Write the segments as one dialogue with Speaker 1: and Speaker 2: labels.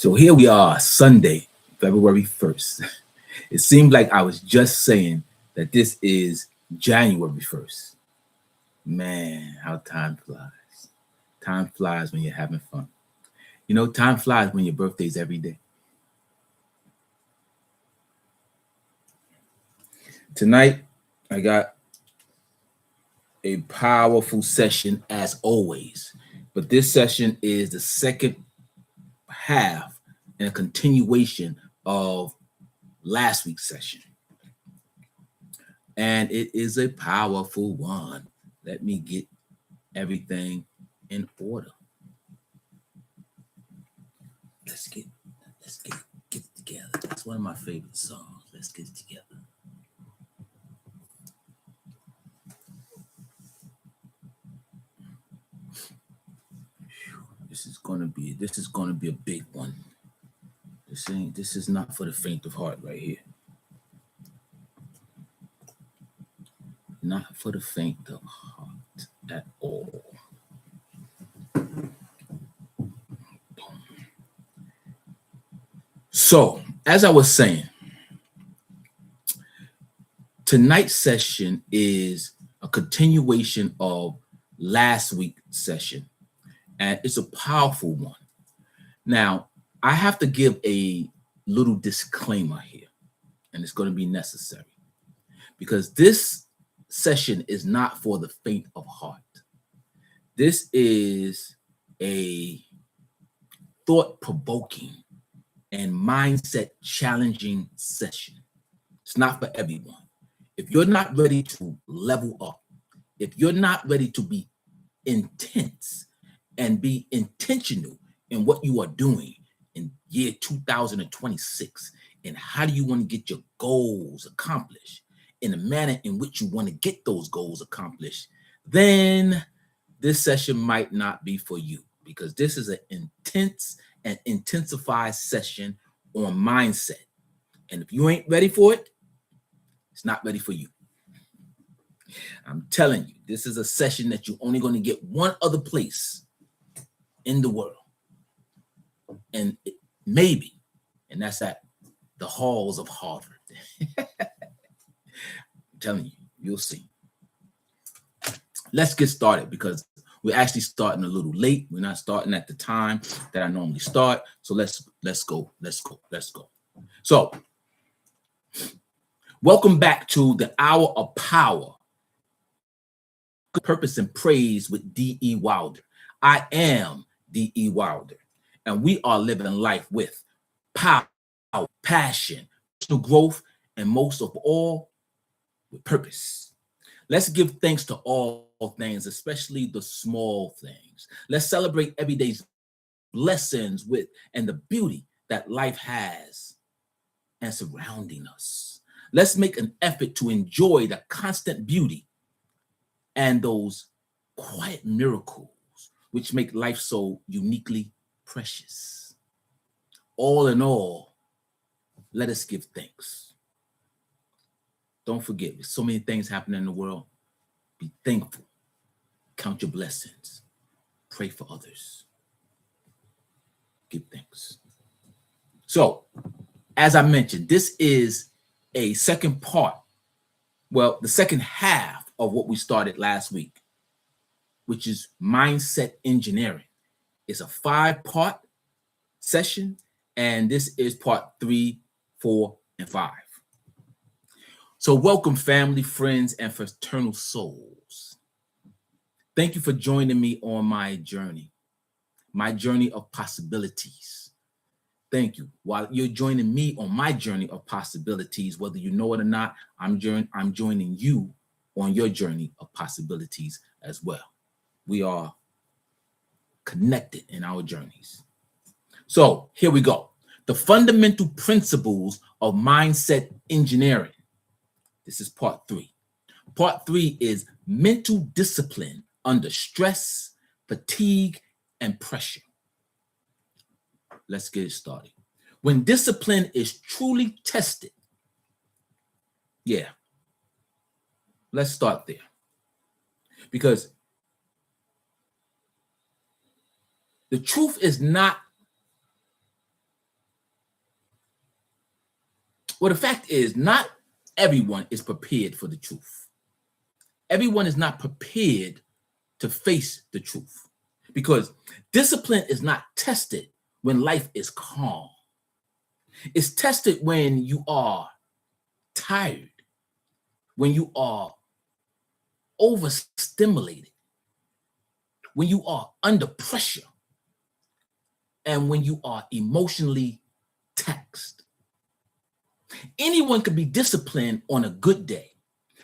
Speaker 1: So here we are, Sunday, February 1st. It seemed like I was just saying that this is January 1st. Man, how time flies. Time flies when you're having fun. You know, time flies when your birthday's every day. Tonight, I got a powerful session as always. But this session is the second half and a continuation of last week's session. And it is a powerful one. Let me get everything in order. Let's get it together. That's one of my favorite songs. Let's get it together. This is gonna be a big one. This is not for the faint of heart right here. Not for the faint of heart at all. So, as I was saying, tonight's session is a continuation of last week's session, and it's a powerful one. Now, I have to give a little disclaimer here, and it's going to be necessary because this session is not for the faint of heart. This is a thought-provoking and mindset-challenging session. It's not for everyone. If you're not ready to level up, if you're not ready to be intense and be intentional in what you are doing in year 2026, and how do you want to get your goals accomplished in the manner in which you want to get those goals accomplished, then this session might not be for you, because this is an intense and intensified session on mindset. And if you ain't ready for it, it's not ready for you. I'm telling you, this is a session that you're only going to get one other place in the world. And maybe, and that's at the halls of Harvard. I'm telling you, you'll see. Let's get started because we're actually starting a little late. We're not starting at the time that I normally start. So let's go. So welcome back to the Hour of Power, Purpose and Praise with D.E. Wilder. I am D.E. Wilder, and we are living life with power, passion, personal growth, and most of all, with purpose. Let's give thanks to all things, especially the small things. Let's celebrate everyday's blessings with and the beauty that life has and surrounding us. Let's make an effort to enjoy the constant beauty and those quiet miracles which make life so uniquely precious. All in all, let us give thanks. Don't forget, with so many things happening in the world, be thankful. Count your blessings. Pray for others. Give thanks. So, as I mentioned, this is a second part. Well, the second half of what we started last week, which is mindset engineering. It's a 5-part session, and this is part 3, 4, and 5. So welcome, family, friends, and fraternal souls. Thank you for joining me on my journey of possibilities. Thank you. While you're joining me on my journey of possibilities, whether you know it or not, I'm joining you on your journey of possibilities as well. We are connected in our journeys. So here we go. The fundamental principles of mindset engineering. This is part 3. Part 3 is mental discipline under stress, fatigue, and pressure. Let's get it started. When discipline is truly tested, let's start there. Because the truth is not Well, the fact is, not everyone is prepared for the truth. Everyone is not prepared to face the truth because discipline is not tested when life is calm. It's tested when you are tired, when you are overstimulated, when you are under pressure, and when you are emotionally taxed. Anyone can be disciplined on a good day,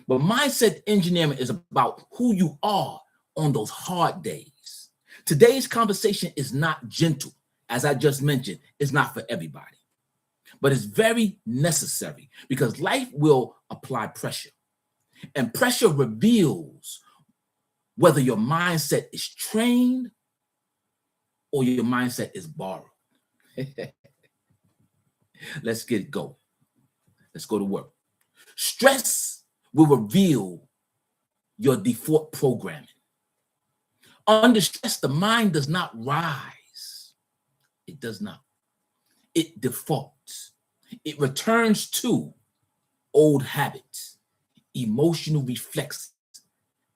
Speaker 1: but mindset engineering is about who you are on those hard days. Today's conversation is not gentle. As I just mentioned, it's not for everybody, but it's very necessary because life will apply pressure, and pressure reveals whether your mindset is trained or your mindset is borrowed. Let's get it going. Let's go to work. Stress will reveal your default programming. Under stress, the mind does not rise. It does not. It defaults. It returns to old habits, emotional reflexes,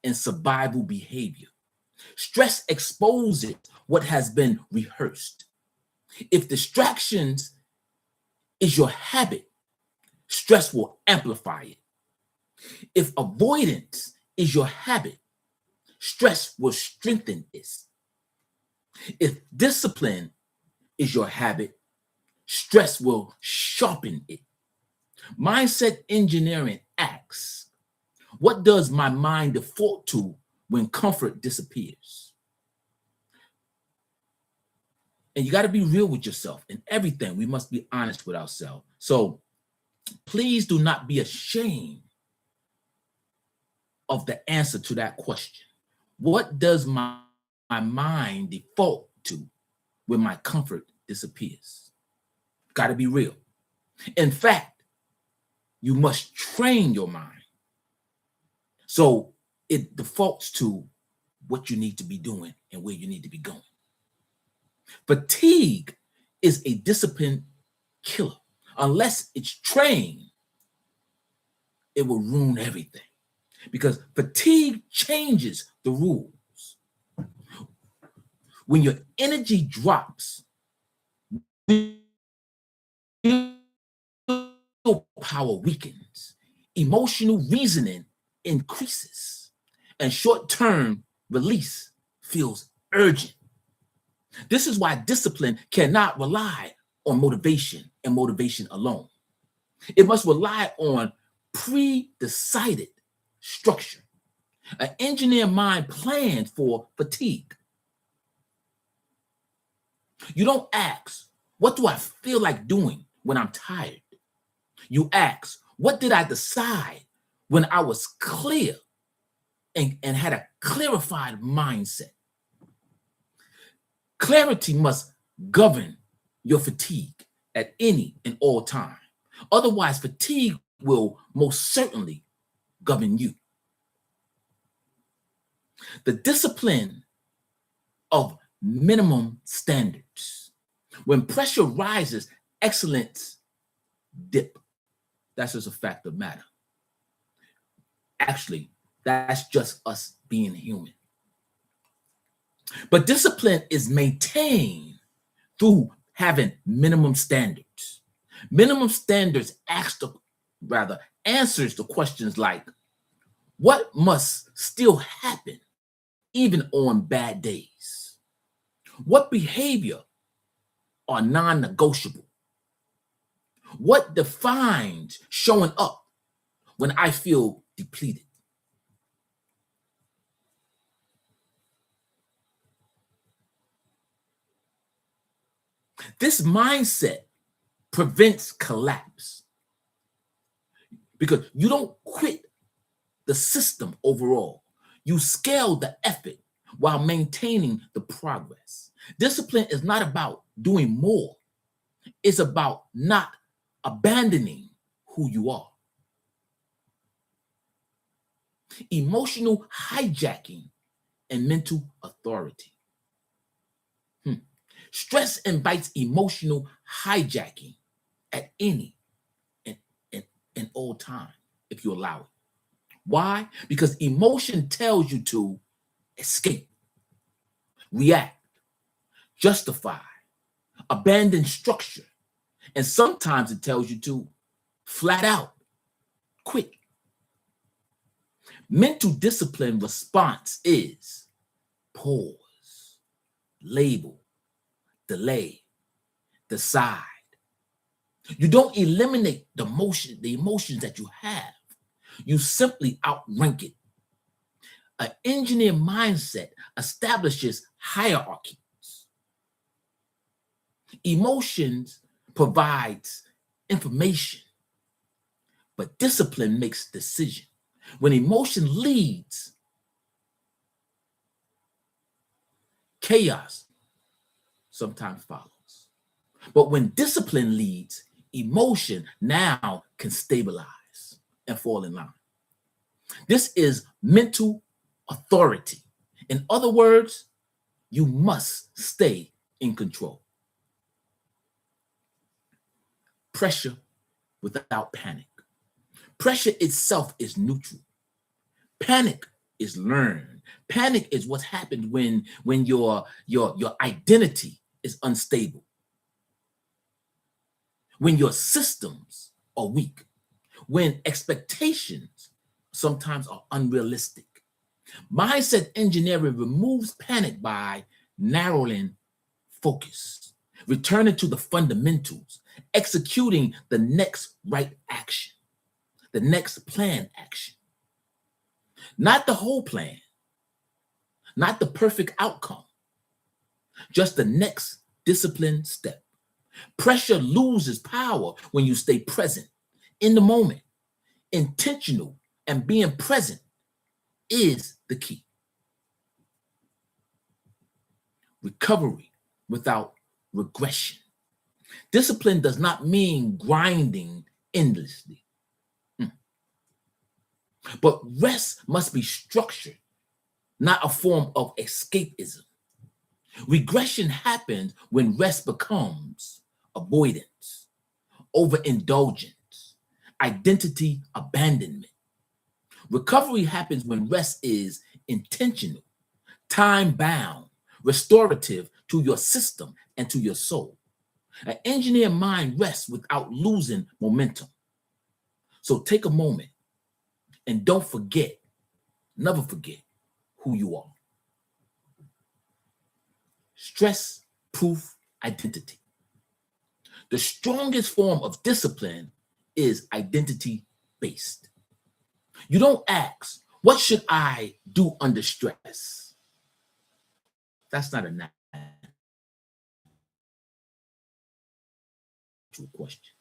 Speaker 1: and survival behavior. Stress exposes what has been rehearsed. If distractions is your habit, stress will amplify it. If avoidance is your habit, stress will strengthen this. If discipline is your habit, stress will sharpen it. Mindset engineering asks, what does my mind default to when comfort disappears? And you got to be real with yourself in everything. We must be honest with ourselves. So please do not be ashamed of the answer to that question. What does my mind default to when my comfort disappears? Got to be real. In fact, you must train your mind so it defaults to what you need to be doing and where you need to be going. Fatigue is a discipline killer. Unless it's trained, it will ruin everything because fatigue changes the rules. When your energy drops, power weakens, emotional reasoning increases, and short-term release feels urgent. This is why discipline cannot rely on motivation and motivation alone. It must rely on pre-decided structure. An engineer mind plans for fatigue. You don't ask, what do I feel like doing when I'm tired? You ask, what did I decide when I was clear and had a clarified mindset? Clarity must govern your fatigue at any and all time. Otherwise, fatigue will most certainly govern you. The discipline of minimum standards. When pressure rises, excellence dip. That's just a fact of matter. Actually, that's just us being human. But discipline is maintained through having minimum standards. Minimum standards answers the questions like, what must still happen even on bad days? What behavior are non-negotiable? What defines showing up when I feel depleted? This mindset prevents collapse because you don't quit the system overall. You scale the effort while maintaining the progress. Discipline is not about doing more. It's about not abandoning who you are. Emotional hijacking and mental authority. Stress invites emotional hijacking at any and in all time if you allow it. Why? Because emotion tells you to escape, react, justify, abandon structure. And sometimes it tells you to flat out quit. Mental discipline response is pause, label, delay, decide. You don't eliminate the emotions that you have. You simply outrank it. An engineer mindset establishes hierarchies. Emotions provides information, but discipline makes decision. When emotion leads, chaos sometimes follows. But when discipline leads, emotion now can stabilize and fall in line. This is mental authority. In other words, you must stay in control. Pressure without panic. Pressure itself is neutral. Panic is learned. Panic is what happens when your identity is unstable, when your systems are weak, when expectations sometimes are unrealistic. Mindset engineering removes panic by narrowing focus, returning to the fundamentals, executing the next right action, the next planned action. Not the whole plan, not the perfect outcome, just the next disciplined step. Pressure loses power when you stay present, in the moment, intentional, and being present is the key. Recovery without regression. Discipline does not mean grinding endlessly. But rest must be structured, not a form of escapism. Regression happens when rest becomes avoidance, overindulgence, identity abandonment. Recovery happens when rest is intentional, time bound, restorative to your system and to your soul. An engineer mind rests without losing momentum. So take a moment and don't forget, never forget who you are. Stress proof identity. The strongest form of discipline is identity based. You don't ask, what should I do under stress? That's not a natural question.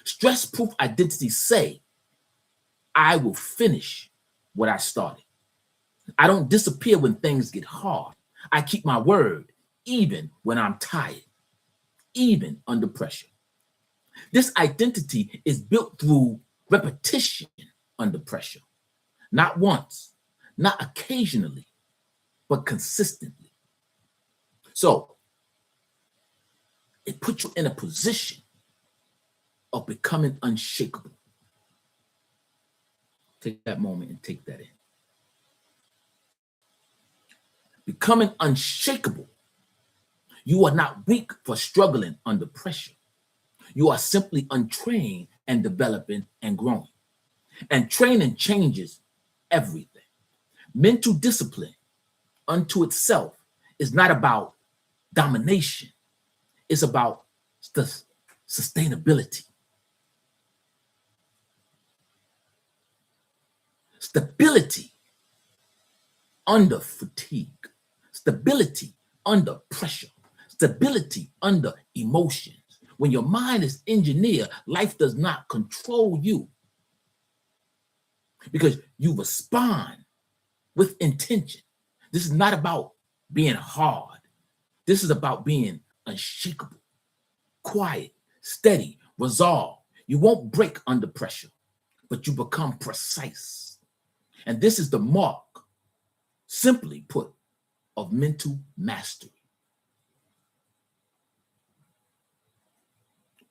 Speaker 1: Stress proof identities say, I will finish what I started. I don't disappear when things get hard. I keep my word, even when I'm tired, even under pressure. This identity is built through repetition under pressure, not once, not occasionally, but consistently. So it puts you in a position of becoming unshakable. Take that moment and take that in. Becoming unshakable. You are not weak for struggling under pressure. You are simply untrained and developing and growing. And training changes everything. Mental discipline unto itself is not about domination. It's about sustainability. Stability under fatigue. Stability under pressure. Stability under emotions. When your mind is engineered, life does not control you because you respond with intention. This is not about being hard. This is about being unshakable, quiet, steady, resolved. You won't break under pressure, but you become precise. And this is the mark, simply put, of mental mastery.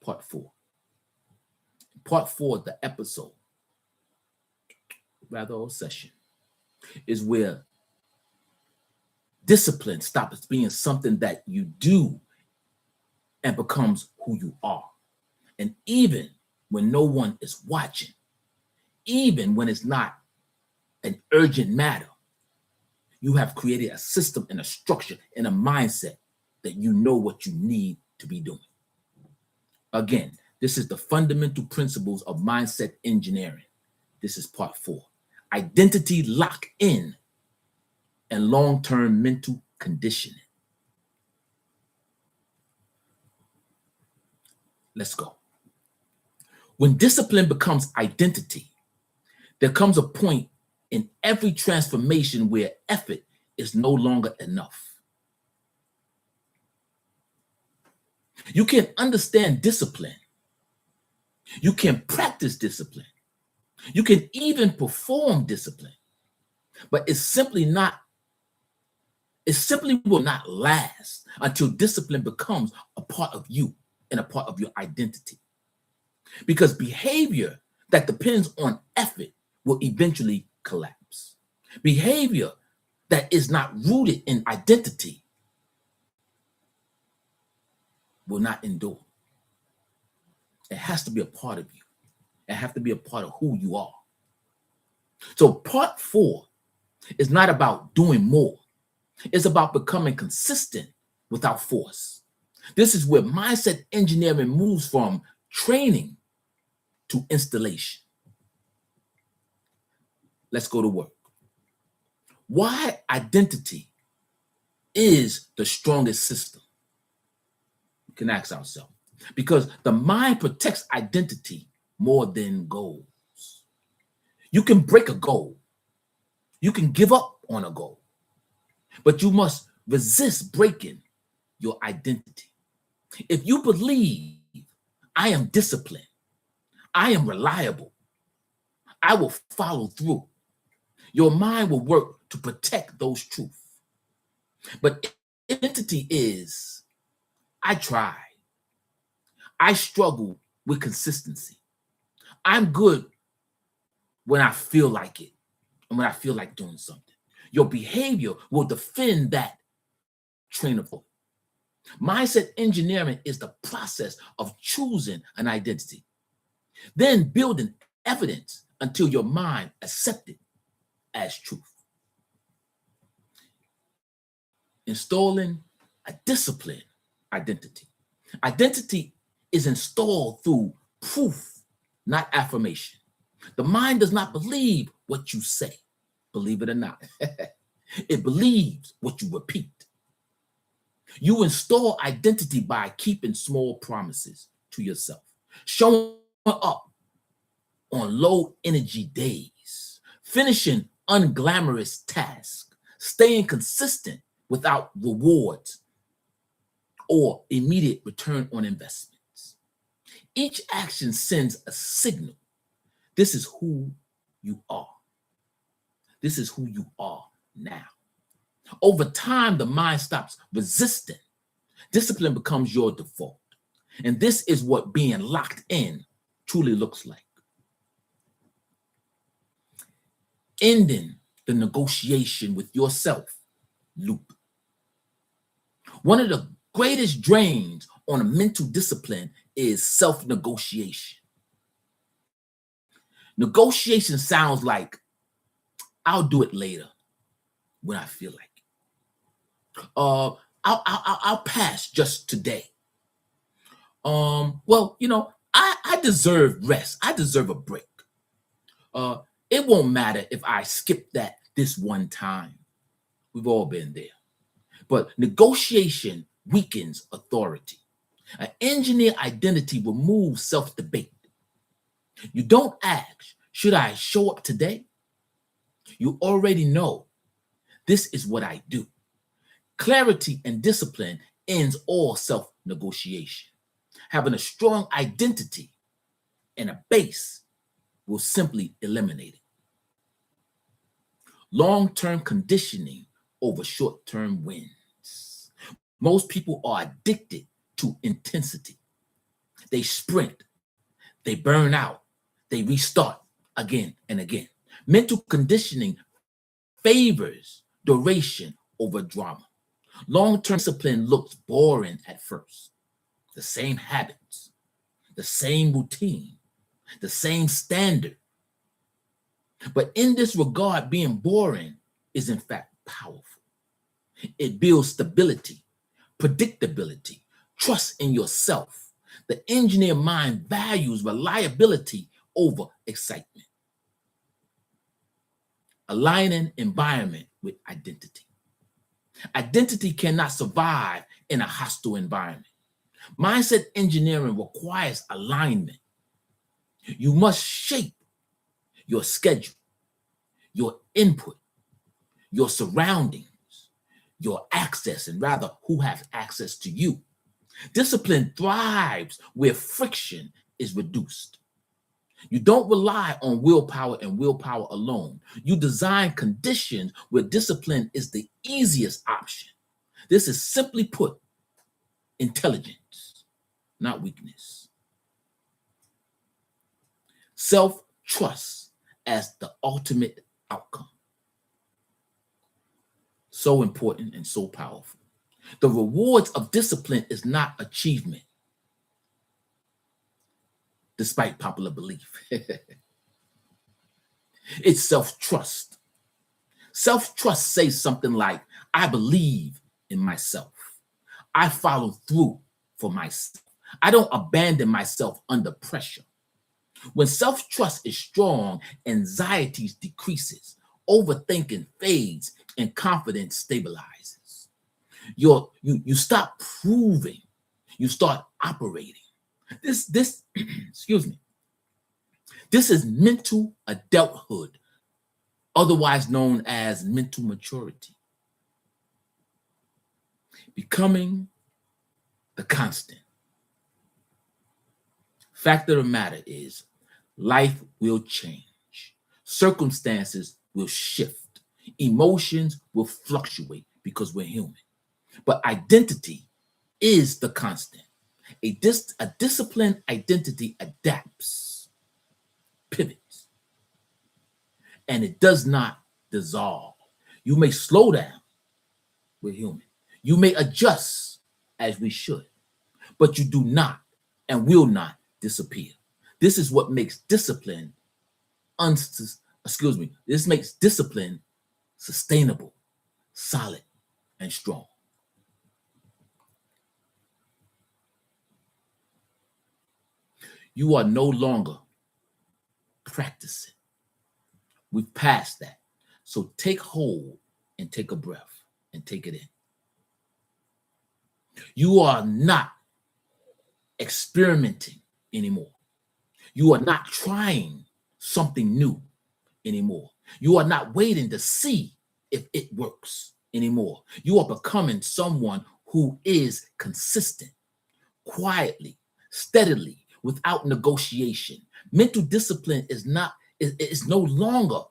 Speaker 1: Part 4. Part 4 of the episode, rather, or session, is where discipline stops being something that you do and becomes who you are. And even when no one is watching, even when it's not an urgent matter, you have created a system and a structure and a mindset that you know what you need to be doing. Again, this is the fundamental principles of mindset engineering. This is part 4. Identity lock-in and long-term mental conditioning. Let's go. When discipline becomes identity, there comes a point in every transformation where effort is no longer enough. You can understand discipline. You can practice discipline. You can even perform discipline, but it simply will not last until discipline becomes a part of you and a part of your identity. Because behavior that depends on effort will eventually collapse. Behavior that is not rooted in identity will not endure. It has to be a part of you. It has to be a part of who you are. So part 4 is not about doing more. It's about becoming consistent without force. This is where mindset engineering moves from training to installation. Let's go to work. Why identity is the strongest system? We can ask ourselves. Because the mind protects identity more than goals. You can break a goal. You can give up on a goal. But you must resist breaking your identity. If you believe I am disciplined, I am reliable, I will follow through, your mind will work to protect those truths. But identity is, I try. I struggle with consistency. I'm good when I feel like it and when I feel like doing something. Your behavior will defend that train of thought. Mindset engineering is the process of choosing an identity, then building evidence until your mind accepts it as truth. Installing a disciplined identity. Identity is installed through proof, not affirmation. The mind does not believe what you say, believe it or not. It believes what you repeat. You install identity by keeping small promises to yourself, showing up on low energy days, finishing unglamorous tasks, staying consistent without rewards or immediate return on investments. Each action sends a signal. This is who you are. This is who you are now. Over time, the mind stops resisting. Discipline becomes your default. And this is what being locked in truly looks like. Ending the negotiation with yourself loop. One of the greatest drains on a mental discipline is self-negotiation. Negotiation sounds like, I'll do it later when I feel like it. I'll pass just today. Well, I deserve rest. I deserve a break. It won't matter if I skip this one time. We've all been there. But negotiation weakens authority. An engineer identity removes self-debate. You don't ask, should I show up today? You already know, this is what I do. Clarity and discipline ends all self-negotiation. Having a strong identity and a base will simply eliminate it. Long-term conditioning over short-term wins. Most people are addicted to intensity. They sprint, They burn out. They restart again and again. Mental conditioning favors duration over drama. Long-term discipline looks boring at first. The same habits, the same routine, the same standard. But in this regard, being boring is in fact powerful. It builds stability, predictability, trust in yourself. The engineer mind values reliability over excitement. Aligning environment with identity. Identity cannot survive in a hostile environment. Mindset engineering requires alignment. You must shape your schedule, your input, your surroundings, your access, and rather who has access to you. Discipline thrives where friction is reduced. You don't rely on willpower and willpower alone. You design conditions where discipline is the easiest option. This is simply put, intelligence, not weakness. Self-trust as the ultimate outcome. So important and so powerful. The rewards of discipline is not achievement, despite popular belief. It's self-trust. Self-trust says something like, I believe in myself. I follow through for myself. I don't abandon myself under pressure. When self-trust is strong, anxiety decreases, overthinking fades, and confidence stabilizes. You stop proving, you start operating. This excuse me. This is mental adulthood, otherwise known as mental maturity. Becoming the constant. Fact of the matter is, life will change. Circumstances will shift. Emotions will fluctuate because we're human. But identity is the constant. A disciplined identity adapts, pivots, and it does not dissolve. You may slow down, we're human. You may adjust as we should, but you do not and will not disappear. This is what makes discipline, this makes discipline sustainable, solid, and strong. You are no longer practicing. We've passed that. So take hold and take a breath and take it in. You are not experimenting anymore. You are not trying something new anymore. You are not waiting to see if it works anymore. You are becoming someone who is consistent, quietly, steadily, without negotiation. Mental discipline is no longer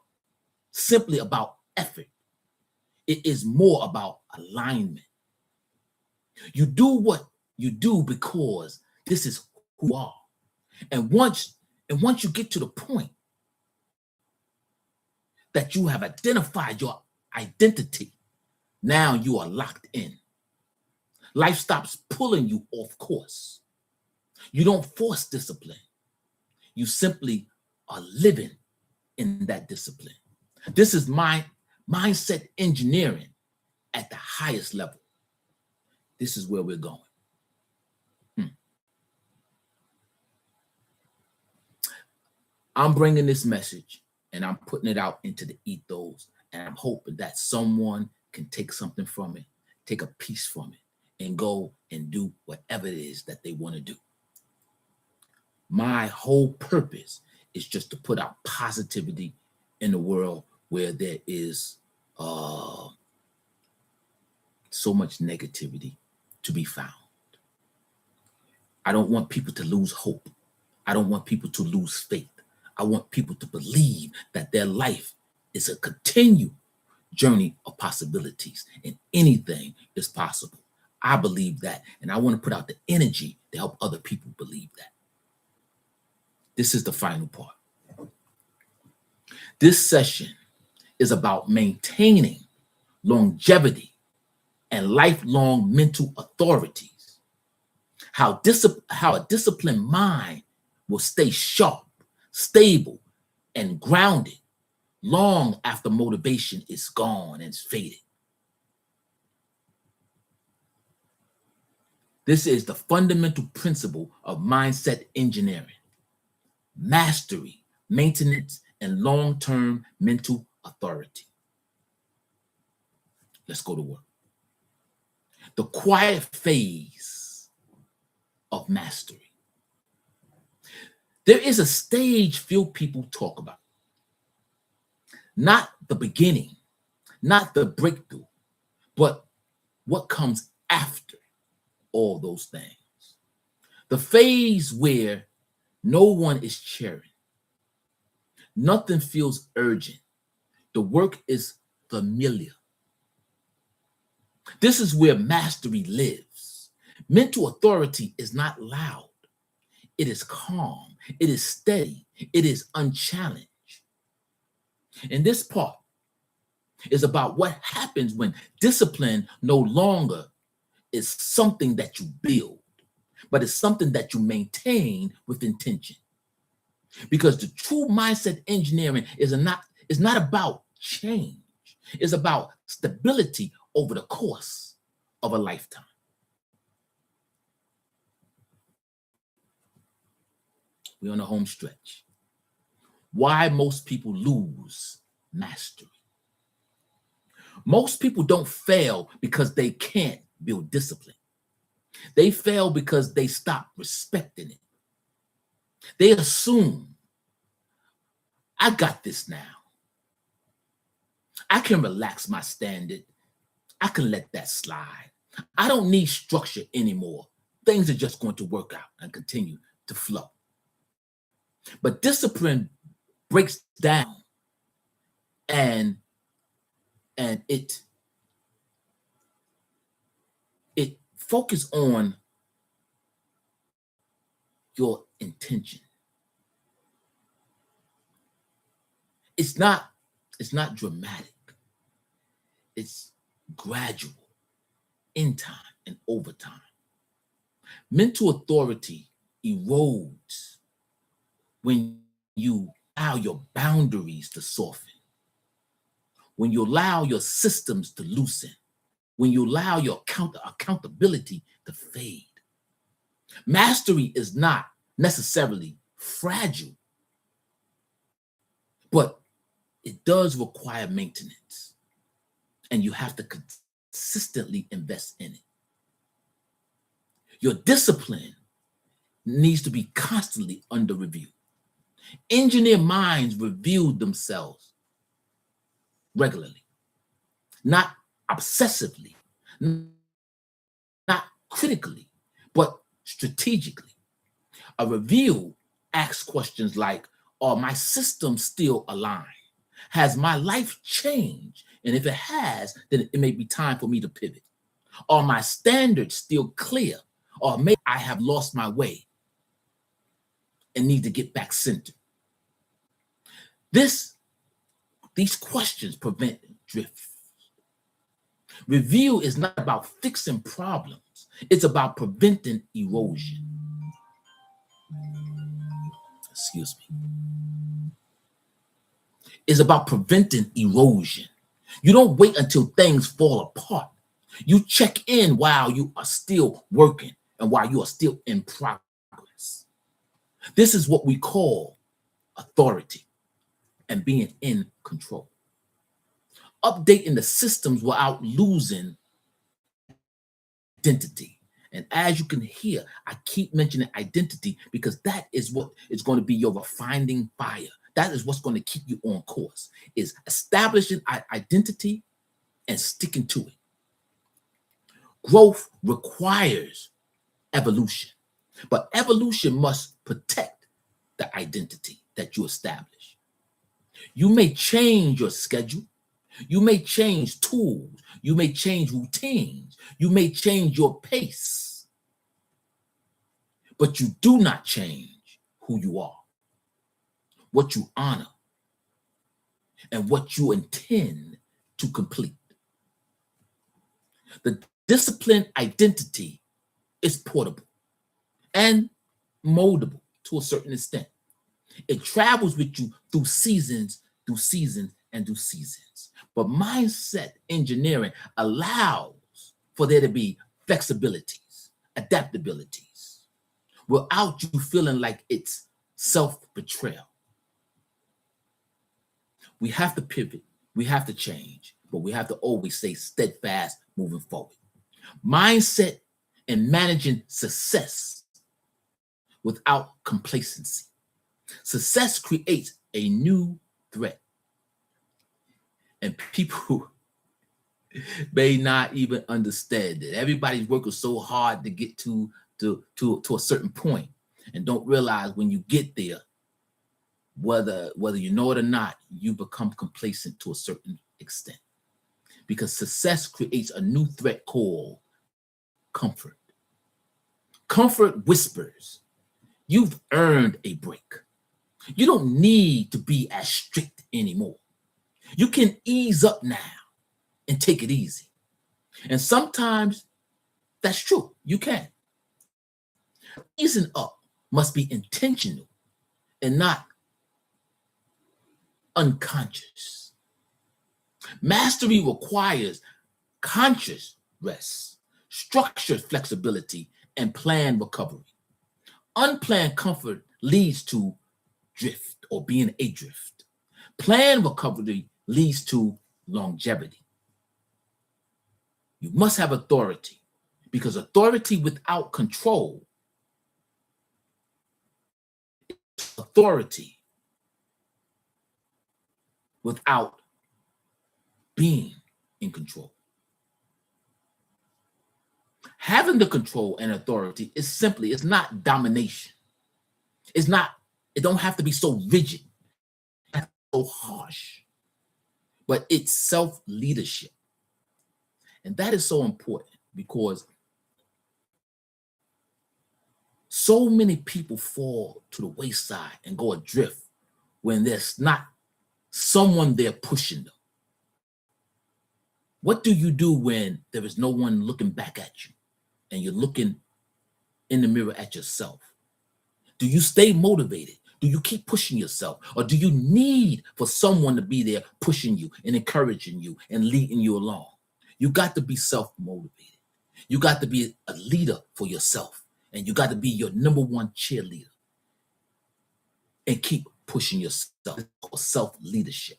Speaker 1: simply about effort. It is more about alignment. You do what you do because this is who you are. And once you get to the point that you have identified your identity, now you are locked in. Life stops pulling you off course. You don't force discipline. You simply are living in that discipline. This is my mindset engineering at the highest level. This is where we're going. I'm bringing this message and I'm putting it out into the ethos, and I'm hoping that someone can take something from it, take a piece from it, and go and do whatever it is that they want to do. My whole purpose is just to put out positivity in the world where there is so much negativity to be found. I don't want people to lose hope. I don't want people to lose faith. I want people to believe that their life is a continued journey of possibilities and anything is possible. I believe that, and I want to put out the energy to help other people believe that. This is the final part. This session is about maintaining longevity and lifelong mental authorities, how a disciplined mind will stay sharp, stable, and grounded long after motivation is gone and faded. This is the fundamental principle of mindset engineering: mastery, maintenance, and long-term mental authority. Let's go to work. The quiet phase of mastery. There is a stage few people talk about. Not the beginning, not the breakthrough, but what comes after all those things. The phase where no one is cheering. Nothing feels urgent. The work is familiar. This is where mastery lives. Mental authority is not loud. It is calm. It is steady. It is unchallenged. And this part is about what happens when discipline no longer is something that you build, but it's something that you maintain with intention. Because the true mindset engineering is not about change. It's about stability over the course of a lifetime. We're on the home stretch. Why most people lose mastery. Most people don't fail because they can't build discipline. They fail because they stop respecting it. They assume, I got this now. I can relax my standard. I can let that slide. I don't need structure anymore. Things are just going to work out and continue to flow. But discipline breaks down and it focuses on your intention. It's not dramatic. It's gradual, in time and over time. Mental authority erodes when you allow your boundaries to soften, when you allow your systems to loosen, when you allow your accountability to fade. Mastery is not necessarily fragile, but it does require maintenance, and you have to consistently invest in it. Your discipline needs to be constantly under review. Engineer minds review themselves regularly, not obsessively, not critically, but strategically. A review asks questions like, are my systems still aligned? Has my life changed? And if it has, then it may be time for me to pivot. Are my standards still clear? Or maybe I have lost my way and need to get back centered. These questions prevent drift. Review is not about fixing problems. It's about preventing erosion. Excuse me. It's about preventing erosion. You don't wait until things fall apart. You check in while you are still working and while you are still in progress. This is what we call authority and being in control. Updating the systems without losing identity. And as you can hear, I keep mentioning identity because that is what is going to be your refining fire. That is what's going to keep you on course, is establishing identity and sticking to it. Growth requires evolution, but evolution must protect the identity that you establish. You may change your schedule. You may change tools. You may change routines. You may change your pace. But you do not change who you are. what you honor, and what you intend to complete. The disciplined identity is portable and moldable to a certain extent. It travels with you through seasons, and through seasons. But mindset engineering allows for there to be flexibilities, adaptabilities, without you feeling like it's self-betrayal. We have to pivot, we have to change, but we have to always stay steadfast moving forward. Mindset and managing success without complacency. Success creates a new threat. And people may not even understand that everybody's working so hard to get to a certain point and don't realize when you get there, whether you know it or not, you become complacent to a certain extent. Because success creates a new threat called comfort. Comfort whispers, you've earned a break. You don't need to be as strict anymore. You can ease up now and take it easy. And sometimes that's true, you can. Easing up must be intentional and not unconscious. Mastery requires conscious rest, structured flexibility, and planned recovery. Unplanned comfort leads to drift or being adrift. Planned recovery leads to longevity. You must have authority, because authority without control, authority without being in control. Having the control and authority is simply, it's not domination. It don't have to be so rigid, so harsh, but it's self-leadership. And that is so important because so many people fall to the wayside and go adrift when there's not someone there pushing them. What do you do when there is no one looking back at you and you're looking in the mirror at yourself? Do you stay motivated? Do you keep pushing yourself? Or do you need for someone to be there pushing you and encouraging you and leading you along? You got to be self-motivated. You got to be a leader for yourself. And you got to be your number one cheerleader. And keep pushing yourself. It's called self-leadership.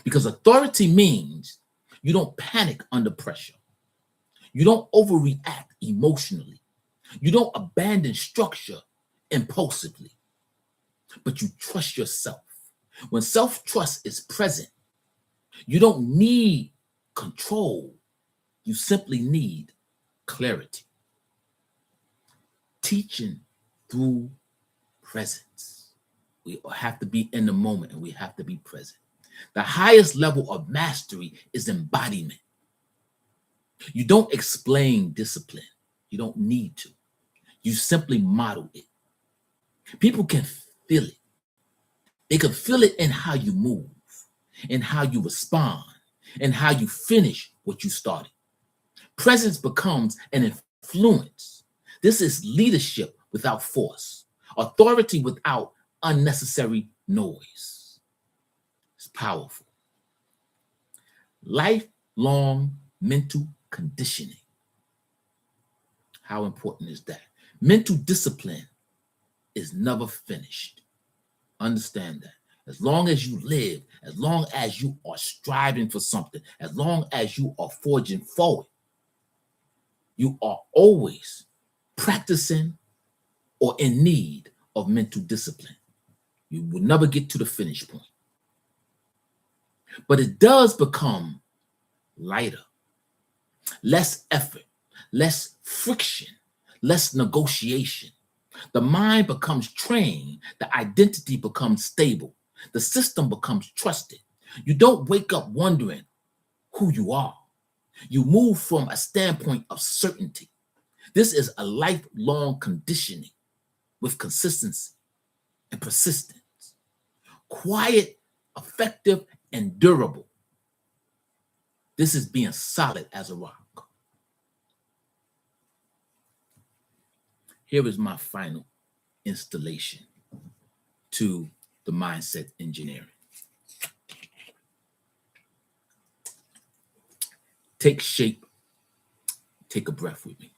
Speaker 1: Because authority means you don't panic under pressure. You don't overreact emotionally. You don't abandon structure impulsively. But you trust yourself. When self-trust is present, you don't need control. You simply need clarity. Teaching through presence. We have to be in the moment and we have to be present. The highest level of mastery is embodiment. You don't explain discipline. You don't need to. You simply model it. People can feel it. They can feel it in how you move, in how you respond, and how you finish what you started. Presence becomes an influence. This is leadership without force, authority without unnecessary noise. It's powerful. Lifelong mental conditioning. How important is that? Mental discipline is never finished. Understand that. As long as you live, as long as you are striving for something, as long as you are forging forward, you are always practicing or in need of mental discipline. You will never get to the finish point. But it does become lighter, less effort, less friction, less negotiation. The mind becomes trained, the identity becomes stable, the system becomes trusted. You don't wake up wondering who you are. You move from a standpoint of certainty. This is a lifelong conditioning with consistency and persistence. quiet, effective, and durable. This is being solid as a rock. Here is my final installation to the mindset engineering. Take shape. Take a breath with me.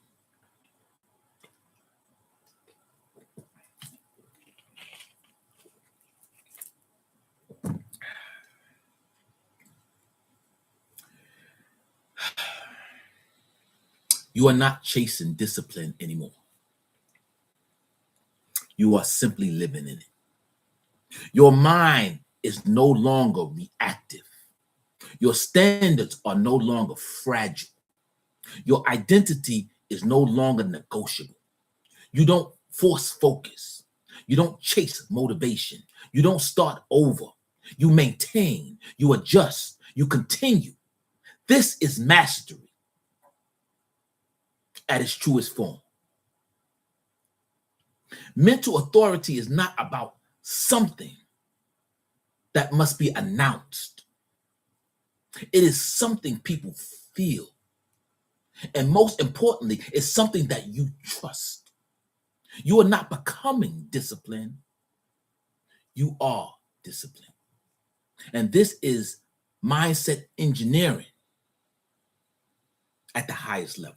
Speaker 1: You are not chasing discipline anymore. You are simply living in it. Your mind is no longer reactive. Your standards are no longer fragile. Your identity is no longer negotiable. You don't force focus. You don't chase motivation. You don't start over. You maintain. You adjust. You continue. This is mastery at its truest form. Mental authority is not about something that must be announced. It is something people feel. And most importantly, it's something that you trust. You are not becoming disciplined. You are disciplined. And this is mindset engineering at the highest level.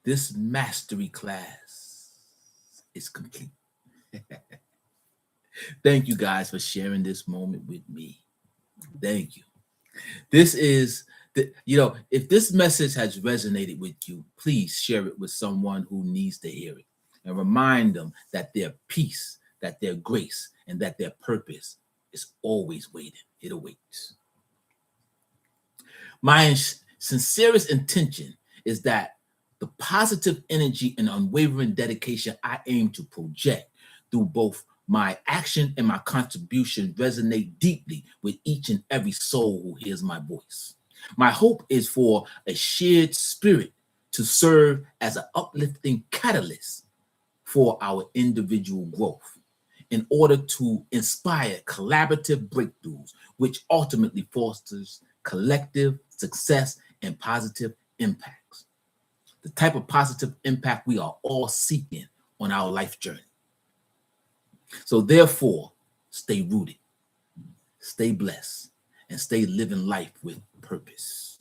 Speaker 1: This mastery class is complete. Thank you guys for sharing this moment with me. Thank you. This is if this message has resonated with you, please share it with someone who needs to hear it, and remind them that their peace, that their grace, and that their purpose is always waiting. It awaits. My sincerest intention is that the positive energy and unwavering dedication I aim to project through both my action and my contribution resonate deeply with each and every soul who hears my voice. My hope is for a shared spirit to serve as an uplifting catalyst for our individual growth in order to inspire collaborative breakthroughs, which ultimately fosters collective success and positive impacts. The type of positive impact we are all seeking on our life journey. So therefore, stay rooted, stay blessed, and stay living life with purpose.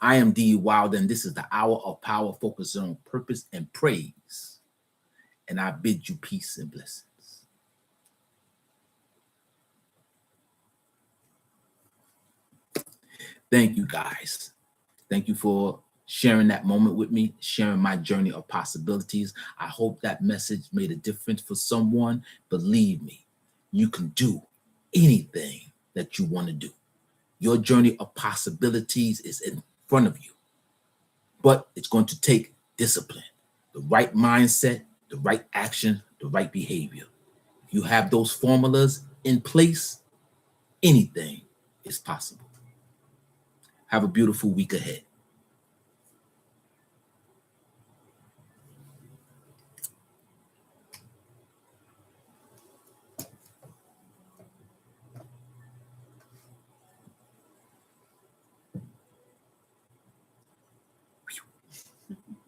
Speaker 1: I am D.E. Wilder, and this is the Hour of Power focused on purpose and praise. And I bid you peace and blessings. Thank you, guys. Thank you for sharing that moment with me, sharing my journey of possibilities. I hope that message made a difference for someone. Believe me, you can do anything that you want to do. Your journey of possibilities is in front of you, but it's going to take discipline, the right mindset, the right action, the right behavior. If you have those formulas in place, anything is possible. Have a beautiful week ahead.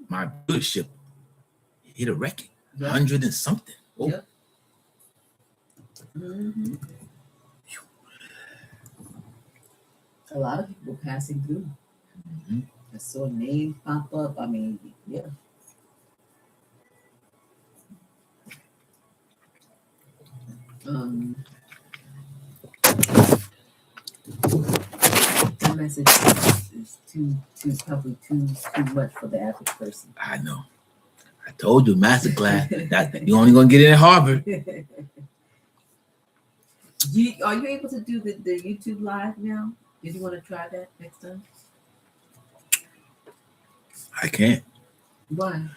Speaker 1: My viewership hit a record, 100 and something. Oh.
Speaker 2: Yep. Mm-hmm. A lot of people passing through. Mm-hmm. I saw names pop up. I mean, yeah. The message is probably too much for the average person.
Speaker 1: I know. I told you, masterclass. That you're only gonna get in at Harvard.
Speaker 2: Are you able to do the YouTube live now? Did you want to try that next time?
Speaker 1: I can't.
Speaker 2: Why?